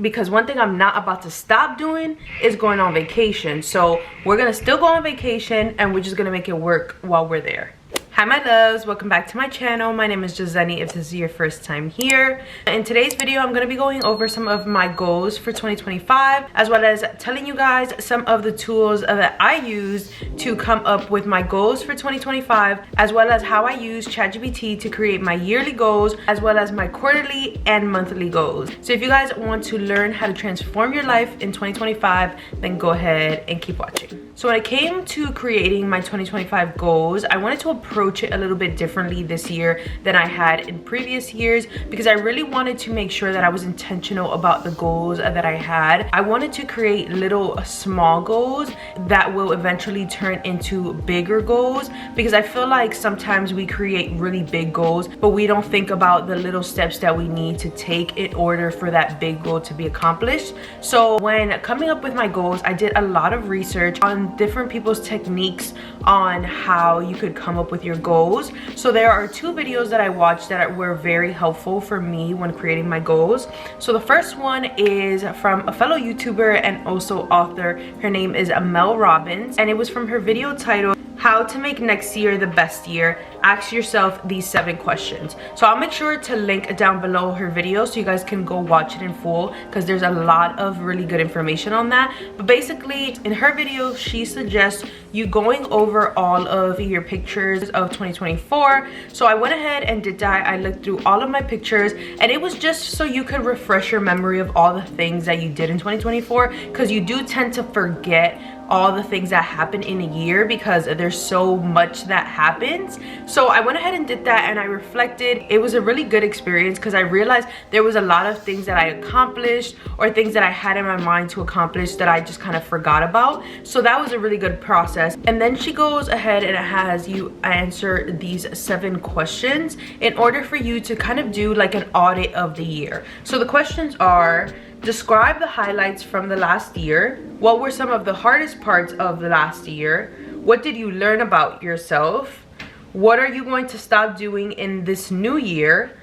because one thing I'm not about to stop doing is going on vacation. So we're gonna still go on vacation and we're just gonna make it work while we're there. Hi my loves, welcome back to my channel. My name is Jazeni if this is your first time here. In today's video, I'm going to be going over some of my goals for 2025, as well as telling you guys some of the tools that I use to come up with my goals for 2025, as well as how I use ChatGPT to create my yearly goals, as well as my quarterly and monthly goals. So if you guys want to learn how to transform your life in 2025, then go ahead and keep watching. So when it came to creating my 2025 goals, I wanted to approach it a little bit differently this year than I had in previous years, because I really wanted to make sure that I was intentional about the goals that I had. I wanted to create little small goals that will eventually turn into bigger goals, because I feel like sometimes we create really big goals, but we don't think about the little steps that we need to take in order for that big goal to be accomplished. So when coming up with my goals, I did a lot of research on different people's techniques on how you could come up with your goals. So there are two videos that I watched that were very helpful for me when creating my goals. So the first one is from a fellow YouTuber and also author. Her name is Robbins, and it was from her video titled How to Make Next Year the Best Year. Ask yourself these 7 questions. So I'll make sure to link down below her video so you guys can go watch it in full, because there's a lot of really good information on that. But basically in her video, she suggests you going over all of your pictures of 2024. So I went ahead and did that. I looked through all of my pictures, and it was just so you could refresh your memory of all the things that you did in 2024, because you do tend to forget all the things that happen in a year because there's so much that happens. So I went ahead and did that, and I reflected. It was a really good experience because I realized there was a lot of things that I accomplished or things that I had in my mind to accomplish that I just kind of forgot about. So that was a really good process. And then she goes ahead and has you answer these 7 questions in order for you to kind of do like an audit of the year. So the questions are: describe the highlights from the last year. What were some of the hardest parts of the last year? What did you learn about yourself? What are you going to stop doing in this new year?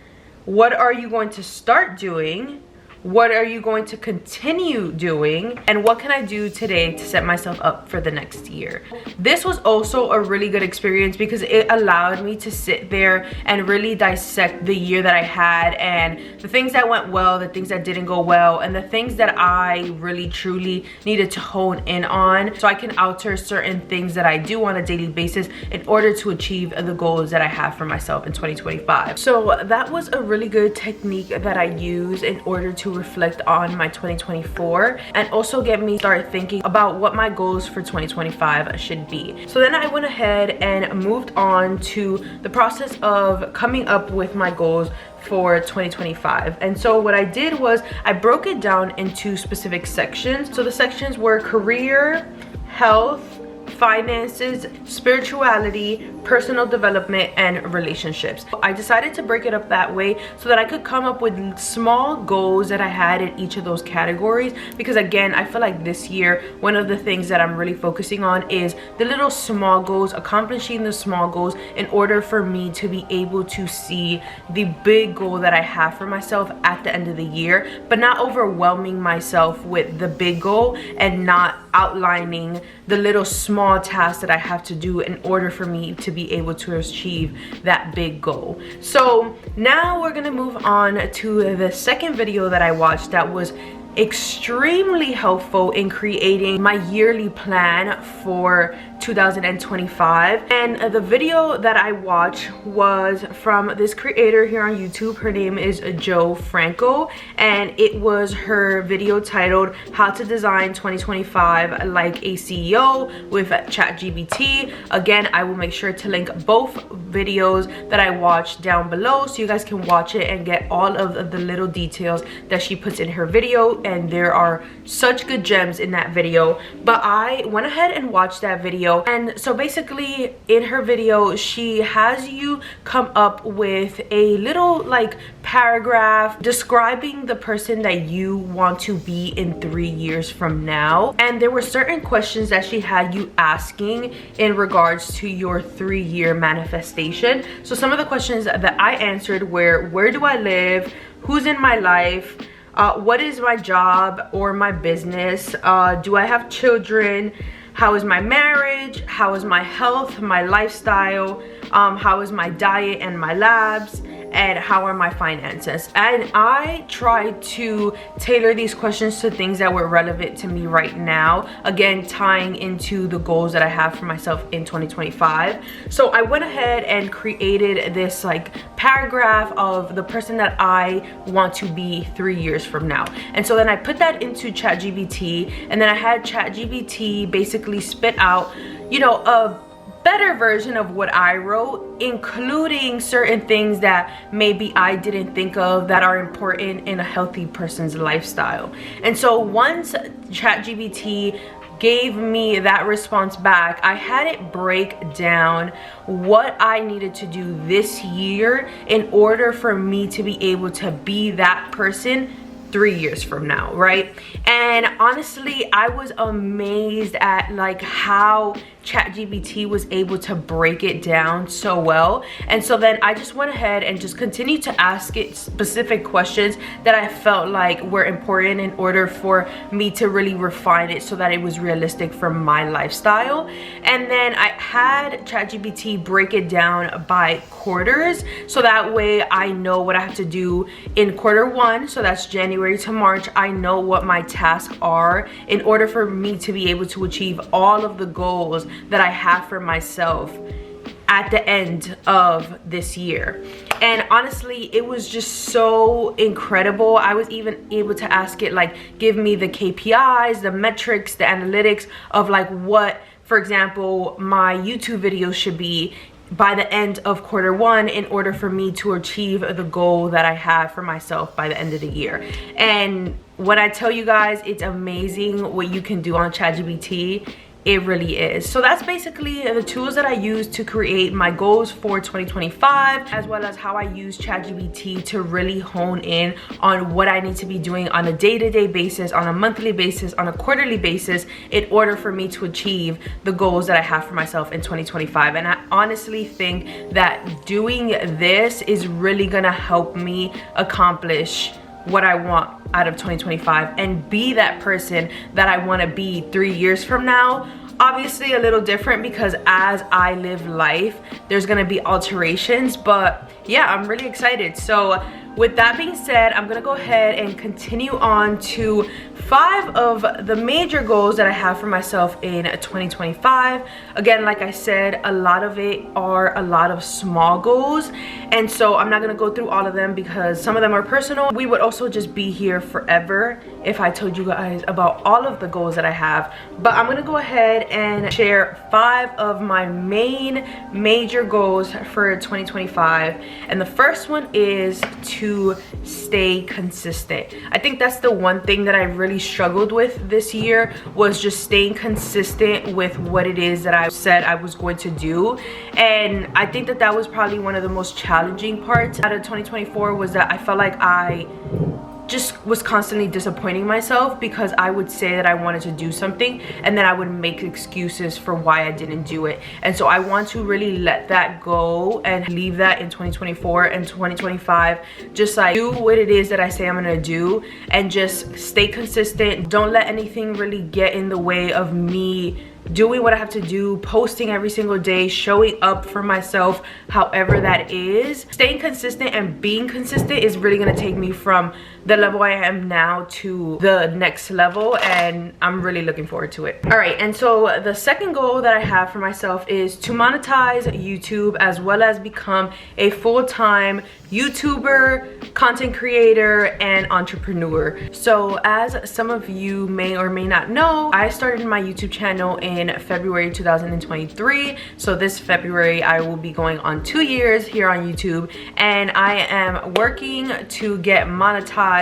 What are you going to start doing? What are you going to continue doing? And what can I do today to set myself up for the next year? This was also a really good experience because it allowed me to sit there and really dissect the year that I had, and the things that went well, the things that didn't go well, and the things that I really truly needed to hone in on, so I can alter certain things that I do on a daily basis in order to achieve the goals that I have for myself in 2025. So that was a really good technique that I use in order to reflect on my 2024 and also get me start thinking about what my goals for 2025 should be. So then I went ahead and moved on to the process of coming up with my goals for 2025. And so what I did was I broke it down into specific sections. So the sections were career, health, finances, spirituality, personal development, and relationships. I decided to break it up that way so that I could come up with small goals that I had in each of those categories, because again, I feel like this year one of the things that I'm really focusing on is the little small goals, accomplishing the small goals in order for me to be able to see the big goal that I have for myself at the end of the year, but not overwhelming myself with the big goal and not outlining the little small tasks that I have to do in order for me to be able to achieve that big goal. So now we're gonna move on to the second video that I watched that was extremely helpful in creating my yearly plan for 2025. And the video that I watched was from this creator here on YouTube. Her name is Franco, and it was her video titled How to Design 2025 Like a CEO with ChatGPT. Again, I will make sure to link both videos that I watched down below so you guys can watch it and get all of the little details that she puts in her video. And there are such good gems in that video. But I went ahead and watched that video, and so basically in her video she has you come up with a little like paragraph describing the person that you want to be in 3 years from now. And there were certain questions that she had you asking in regards to your 3-year manifestation. So some of the questions that I answered were: where do I live? Who's in my life? what is my job or my business? Do I have children? How is my marriage? How is my health, my lifestyle? How is my diet and my labs? And how are my finances? And I try to tailor these questions to things that were relevant to me right now, again tying into the goals that I have for myself in 2025. So I went ahead and created this like paragraph of the person that I want to be 3 years from now. And so then I put that into ChatGPT, and then I had ChatGPT basically spit out, you know, a better version of what I wrote, including certain things that maybe I didn't think of that are important in a healthy person's lifestyle. And so once ChatGPT gave me that response back, I had it break down what I needed to do this year in order for me to be able to be that person 3 years from now, right? And honestly, I was amazed at like how ChatGPT was able to break it down so well. And so then I just went ahead and just continued to ask it specific questions that I felt like were important in order for me to really refine it so that it was realistic for my lifestyle. And then I had ChatGPT break it down by quarters, so that way I know what I have to do in quarter 1, so that's January to March. I know what my tasks are in order for me to be able to achieve all of the goals that I have for myself at the end of this year. And honestly, it was just so incredible. I was even able to ask it like, give me the KPIs, the metrics, the analytics of like what, for example, my YouTube videos should be by the end of quarter 1 in order for me to achieve the goal that I have for myself by the end of the year. And when I tell you guys, it's amazing what you can do on ChatGPT. It really is. So that's basically the tools that I use to create my goals for 2025, as well as how I use ChatGPT to really hone in on what I need to be doing on a day-to-day basis, on a monthly basis, on a quarterly basis, in order for me to achieve the goals that I have for myself in 2025. And I honestly think that doing this is really gonna help me accomplish what I want out of 2025 and be that person that I want to be 3 years from now. Obviously a little different because as I live life, there's gonna be alterations, but yeah, I'm really excited. So with that being said, I'm gonna go ahead and continue on to 5 of the major goals that I have for myself in 2025. Again, like I said, a lot of it are a lot of small goals, and so I'm not gonna go through all of them because some of them are personal. We would also just be here forever if I told you guys about all of the goals that I have, but I'm gonna go ahead and share 5 of my main major goals for 2025. And the first one is to stay consistent. I think that's the one thing that I really struggled with this year, was just staying consistent with what it is that I said I was going to do. And I think that that was probably one of the most challenging parts out of 2024, was that I felt like I just was constantly disappointing myself because I would say that I wanted to do something and then I would make excuses for why I didn't do it. And so I want to really let that go and leave that in 2024 and 2025. Just like do what it is that I say I'm gonna do and just stay consistent. Don't let anything really get in the way of me doing what I have to do, posting every single day, showing up for myself, however that is. Staying consistent and being consistent is really gonna take me from the level I am now to the next level, and I'm really looking forward to it. All right, and so the second goal that I have for myself is to monetize YouTube, as well as become a full-time YouTuber, content creator, and entrepreneur. So as some of you may or may not know, I started my YouTube channel in February 2023. So this February I will be going on 2 years here on YouTube, and I am working to get monetized.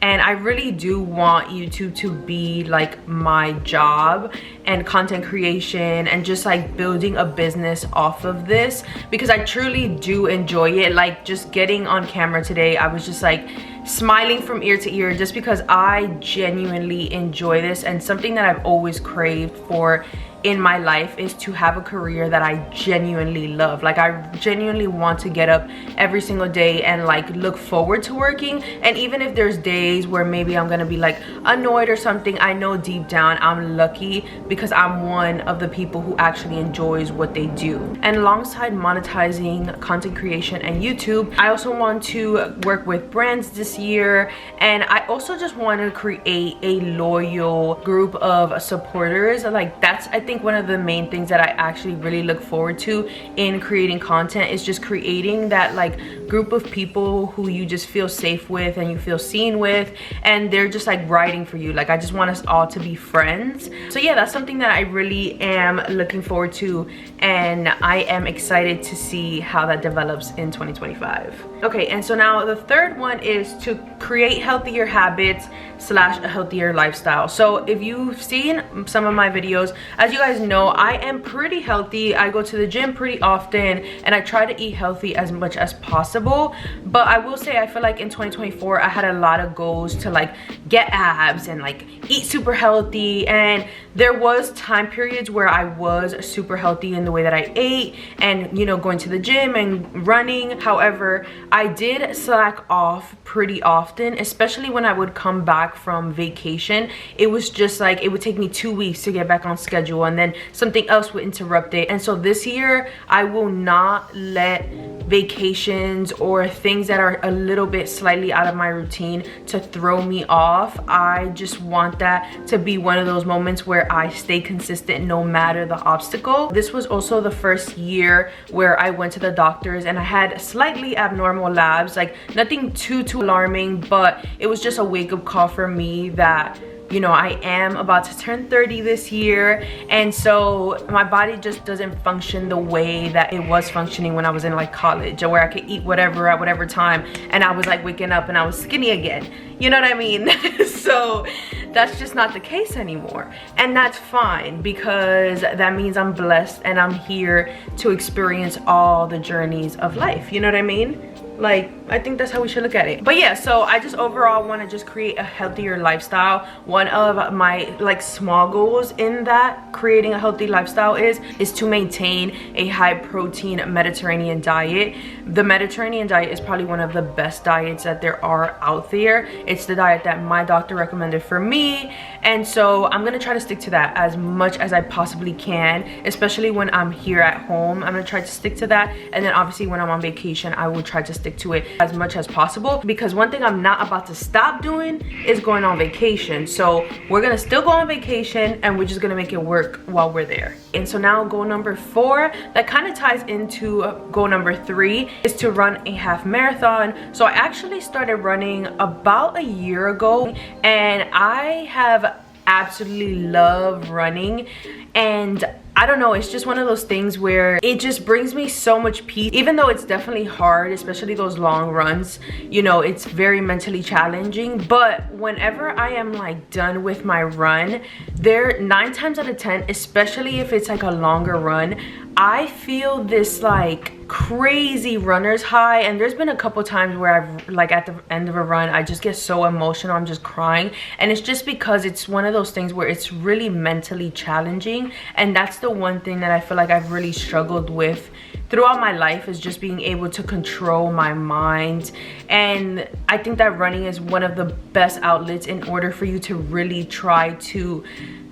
And I really do want YouTube to be like my job, and content creation and just like building a business off of this, because I truly do enjoy it. Like just getting on camera today, I was just like smiling from ear to ear just because I genuinely enjoy this, and something that I've always craved for in my life is to have a career that I genuinely love. Like, I genuinely want to get up every single day and like look forward to working. And even if there's days where maybe I'm gonna be like annoyed or something, I know deep down I'm lucky because I'm one of the people who actually enjoys what they do. And alongside monetizing content creation and YouTube, I also want to work with brands this year, and I also just want to create a loyal group of supporters. Like, that's, I think, one of the main things that I actually really look forward to in creating content, is just creating that like group of people who you just feel safe with and you feel seen with, and they're just like riding for you. Like, I just want us all to be friends. So yeah, that's something that I really am looking forward to, and I am excited to see how that develops in 2025. Okay, and so now the third one is to create healthier habits / a healthier lifestyle. So if you've seen some of my videos, as you guys know, I am pretty healthy. I go to the gym pretty often and I try to eat healthy as much as possible. But I will say, I feel like in 2024 I had a lot of goals to like get abs and like eat super healthy, and there was time periods where I was super healthy in the way that I ate and, you know, going to the gym and running. However, I did slack off pretty often, especially when I would come back from vacation. It was just like, it would take me 2 weeks to get back on schedule, and then something else would interrupt it. And so this year I will not let vacations or things that are a little bit slightly out of my routine to throw me off. I just want that to be one of those moments where I stay consistent no matter the obstacle. This was also the first year where I went to the doctors and I had slightly abnormal labs, like nothing too alarming, but it was just a wake-up call for me that, you know, I am about to turn 30 this year, and so my body just doesn't function the way that it was functioning when I was in like college, or where I could eat whatever at whatever time and I was like waking up and I was skinny again. You know what I mean? So that's just not the case anymore, and that's fine, because that means I'm blessed and I'm here to experience all the journeys of life. You know what I mean? Like, I think that's how we should look at it. But yeah, so I just overall want to just create a healthier lifestyle. One of my like small goals in that creating a healthy lifestyle is to maintain a high protein Mediterranean diet. The Mediterranean diet is probably one of the best diets that there are out there. It's the diet that my doctor recommended for me, and so I'm gonna try to stick to that as much as I possibly can, especially when I'm here at home. I'm gonna try to stick to that, and then obviously when I'm on vacation I will try to stick to it as much as possible, because one thing I'm not about to stop doing is going on vacation. So we're gonna still go on vacation and we're just gonna make it work while we're there. And so now goal number 4, that kind of ties into goal number 3, is to run a half marathon. So I actually started running about a year ago, and I have absolutely love running, and I don't know, it's just one of those things where it just brings me so much peace. Even though it's definitely hard, especially those long runs, you know, it's very mentally challenging. But whenever I am like done with my run, there 9 times out of 10, especially if it's like a longer run, I feel this like crazy runner's high. And there's been a couple times where I've like at the end of a run I just get so emotional, I'm just crying, and it's just because it's one of those things where it's really mentally challenging. And that's the one thing that I feel like I've really struggled with throughout my life, is just being able to control my mind. And I think that running is one of the best outlets in order for you to really try to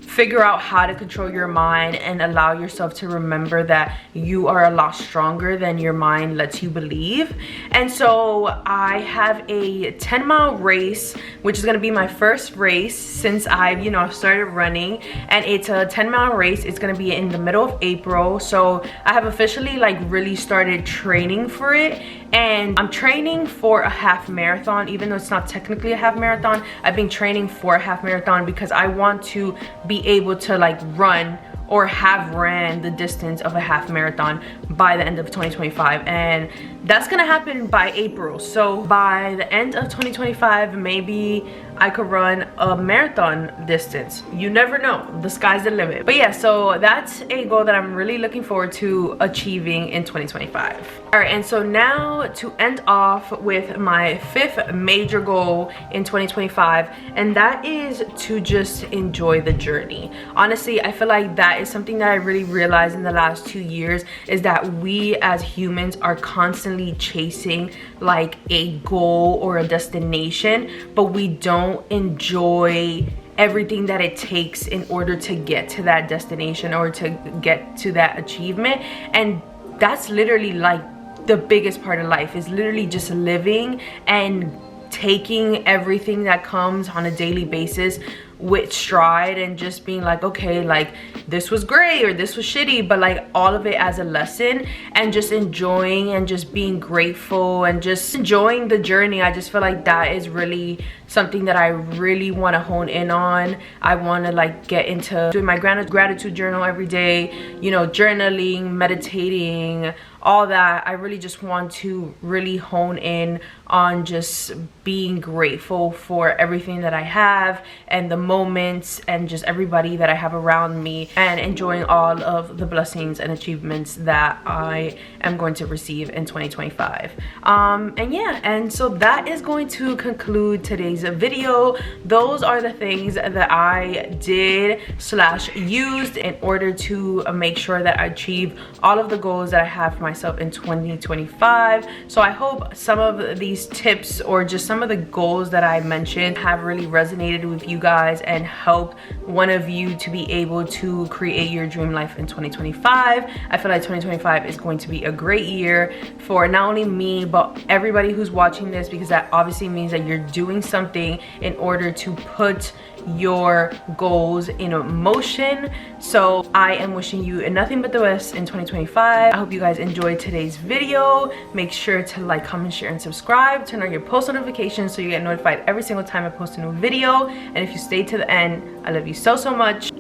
figure out how to control your mind and allow yourself to remember that you are a lot stronger than your mind lets you believe. And so I have a 10-mile race, which is going to be my first race since I've, you know, started running. And it's a 10-mile race. It's going to be in the middle of April. So I have officially like really started training for it. And I'm training for a half marathon, even though it's not technically a half marathon. I've been training for a half marathon because I want to be able to like run or have ran the distance of a half marathon by the end of 2025. And that's gonna happen by April. So by the end of 2025, maybe I could run a marathon distance. You never know, the sky's the limit. But yeah, so that's a goal that I'm really looking forward to achieving in 2025. All right, and so now to end off with my 5th major goal in 2025, and that is to just enjoy the journey. Honestly, I feel like that is something that I really realized in the last 2 years, is that we as humans are constantly chasing like a goal or a destination, but we don't enjoy everything that it takes in order to get to that destination or to get to that achievement. And that's literally like the biggest part of life, is literally just living and taking everything that comes on a daily basis with stride, and just being like, okay, like this was great or this was shitty, but like all of it as a lesson, and just enjoying and just being grateful and just enjoying the journey. I just feel like that is really something that I really want to hone in on. I want to like get into doing my gratitude journal every day, you know, journaling, meditating, all that. I really just want to really hone in on just being grateful for everything that I have, and the moments, and just everybody that I have around me, and enjoying all of the blessings and achievements that I am going to receive in 2025. And yeah, and so that is going to conclude today's video. Those are the things that I did / used in order to make sure that I achieve all of the goals that I have for myself in 2025. So I hope some of these tips, or just some of the goals that I mentioned, have really resonated with you guys and helped one of you to be able to create your dream life in 2025. I feel like 2025 is going to be a great year for not only me, but everybody who's watching this, because that obviously means that you're doing something in order to put your goals in motion. So I am wishing you nothing but the best in 2025. I hope you guys enjoyed today's video. Make sure to like, comment, share, and subscribe. Turn on your post notifications so you get notified every single time I post a new video. And if you stay to the end, I love you so much.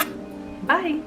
Bye.